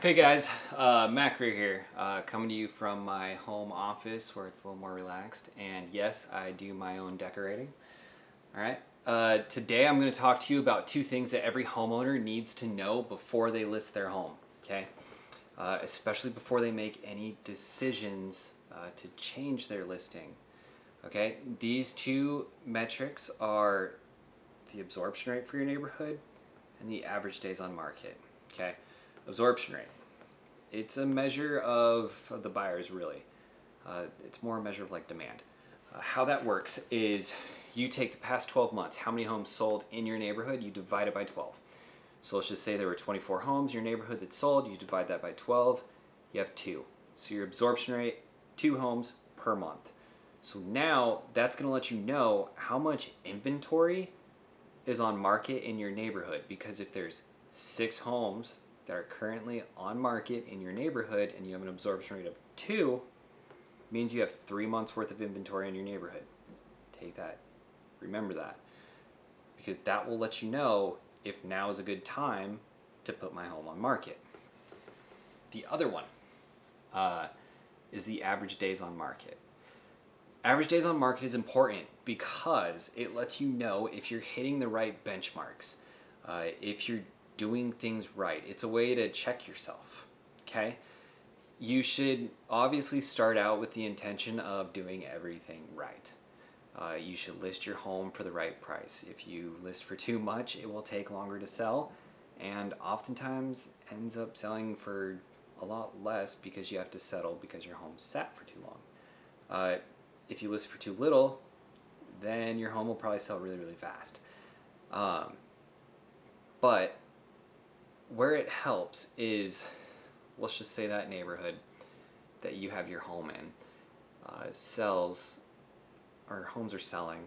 Hey guys, Mac Rear here, coming to you from my home office where it's a little more relaxed. And yes, I do my own decorating. All right. Today I'm going to talk to you about two things that every homeowner needs to know before they list their home. Okay, especially before they make any decisions to change their listing. Okay, these two metrics are the absorption rate for your neighborhood and the average days on market. Okay, absorption rate. It's a measure of the buyers, really. It's more a measure of like demand. How that works is you take the past 12 months, how many homes sold in your neighborhood, you divide it by 12. So let's just say there were 24 homes in your neighborhood that sold, you divide that by 12, you have 2. So your absorption rate, 2 homes per month. So now that's going to let you know how much inventory is on market in your neighborhood, because if there's 6 homes that are currently on market in your neighborhood and you have an absorption rate of 2, means you have 3 months worth of inventory in your neighborhood. Take that, remember that, because that will let you know if now is a good time to put my home on market. The other one is the average days on market. Average days on market is important because it lets you know if you're hitting the right benchmarks, if you're doing things right. It's a way to check yourself, okay? You should obviously start out with the intention of doing everything right. You should list your home for the right price. If you list for too much, it will take longer to sell, and oftentimes ends up selling for a lot less because you have to settle because your home sat for too long. If you list for too little, then your home will probably sell really, really fast. But where it helps is, let's just say that neighborhood that you have your home in sells, or homes are selling,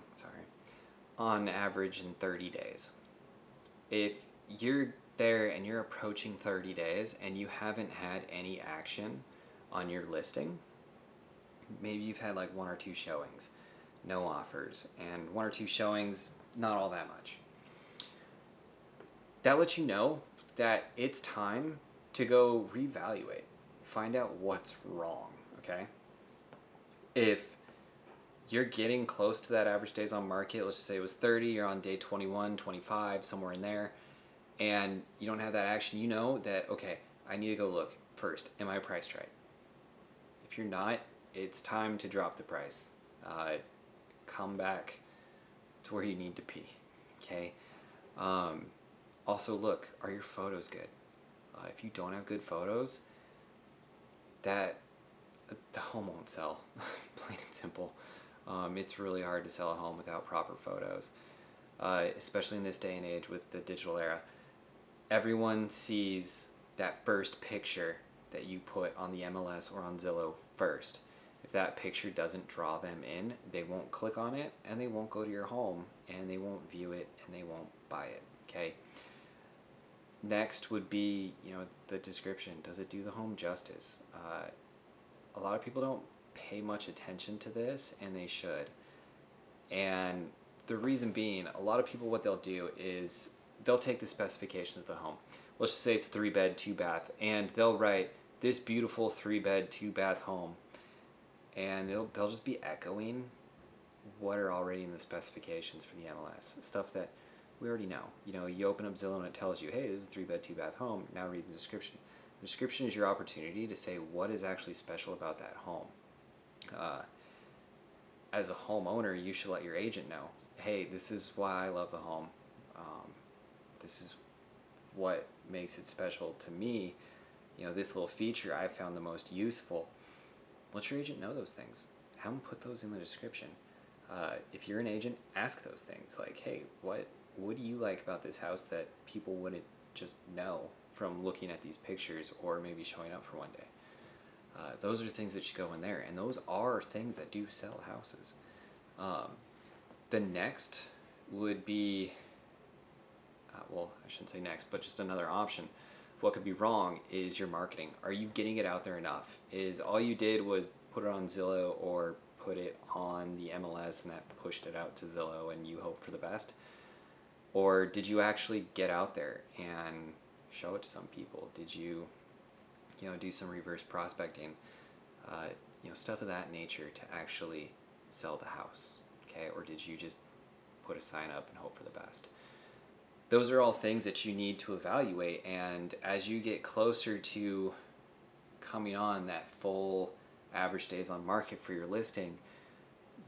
on average in 30 days. If you're there and you're approaching 30 days and you haven't had any action on your listing, maybe you've had like 1 or 2 showings, no offers, and 1 or 2 showings, not all that much. That lets you know that it's time to go reevaluate, find out what's wrong, okay? If you're getting close to that average days on market, let's just say it was 30, you're on day 21, 25, somewhere in there, and you don't have that action, you know that, okay, I need to go look first, am I priced right? If you're not, it's time to drop the price. Come back to where you need to be, okay? Also, look, are your photos good? If you don't have good photos, the home won't sell, plain and simple. It's really hard to sell a home without proper photos, especially in this day and age with the digital era. Everyone sees that first picture that you put on the MLS or on Zillow first. If that picture doesn't draw them in, they won't click on it, and they won't go to your home, and they won't view it, and they won't buy it, okay? Next would be, the description. Does it do the home justice? A lot of people don't pay much attention to this, and they should. And the reason being, a lot of people, what they'll do is they'll take the specifications of the home. Let's just say it's a 3-bed, 2-bath, and they'll write this beautiful 3-bed, 2-bath home, and they'll just be echoing what are already in the specifications for the MLS, stuff that we already know. You open up Zillow and it tells you, hey, this is a 3-bed, 2-bath home. Now read the description. The description is your opportunity to say what is actually special about that home. As a homeowner, you should let your agent know, hey, this is why I love the home. This is what makes it special to me. This little feature I found the most useful. Let your agent know those things. Have them put those in the description. If you're an agent, ask those things. Like, hey, what do you like about this house that people wouldn't just know from looking at these pictures or maybe showing up for one day? Those are things that should go in there, and those are things that do sell houses. The next would be, well, I shouldn't say next, but just another option. What could be wrong is your marketing. Are you getting it out there enough? Is all you did was put it on Zillow or put it on the MLS and that pushed it out to Zillow and you hope for the best? Or did you actually get out there and show it to some people? Did you do some reverse prospecting, stuff of that nature to actually sell the house, okay? Or did you just put a sign up and hope for the best? Those are all things that you need to evaluate, and as you get closer to coming on that full average days on market for your listing,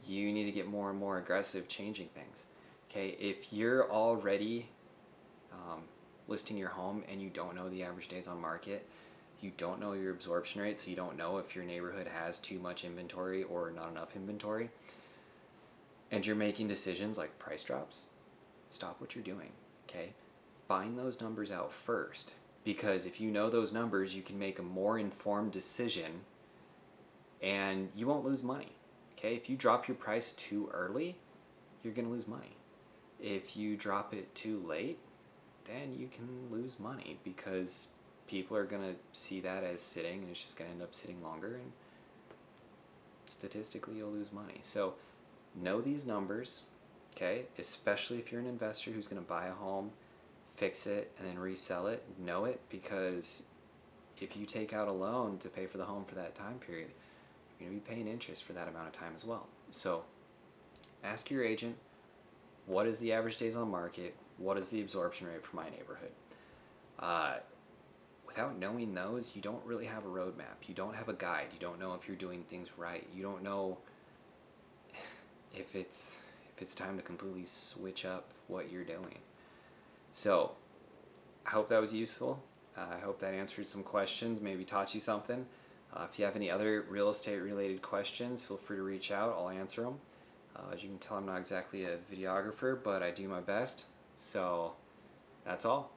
you need to get more and more aggressive changing things. Okay, if you're already listing your home and you don't know the average days on market, you don't know your absorption rate, so you don't know if your neighborhood has too much inventory or not enough inventory, and you're making decisions like price drops, stop what you're doing, okay? Find those numbers out first, because if you know those numbers, you can make a more informed decision and you won't lose money, okay? If you drop your price too early, you're gonna lose money. If you drop it too late, then you can lose money because people are gonna see that as sitting and it's just gonna end up sitting longer, and statistically you'll lose money. So know these numbers, okay? Especially if you're an investor who's gonna buy a home, fix it, and then resell it. Know it, because if you take out a loan to pay for the home for that time period, you're gonna be paying interest for that amount of time as well. So ask your agent, what is the average days on market? What is the absorption rate for my neighborhood? Without knowing those, you don't really have a roadmap. You don't have a guide. You don't know if you're doing things right. You don't know if it's time to completely switch up what you're doing. So I hope that was useful. I hope that answered some questions, maybe taught you something. If you have any other real estate related questions, feel free to reach out. I'll answer them. As you can tell, I'm not exactly a videographer, but I do my best. So that's all.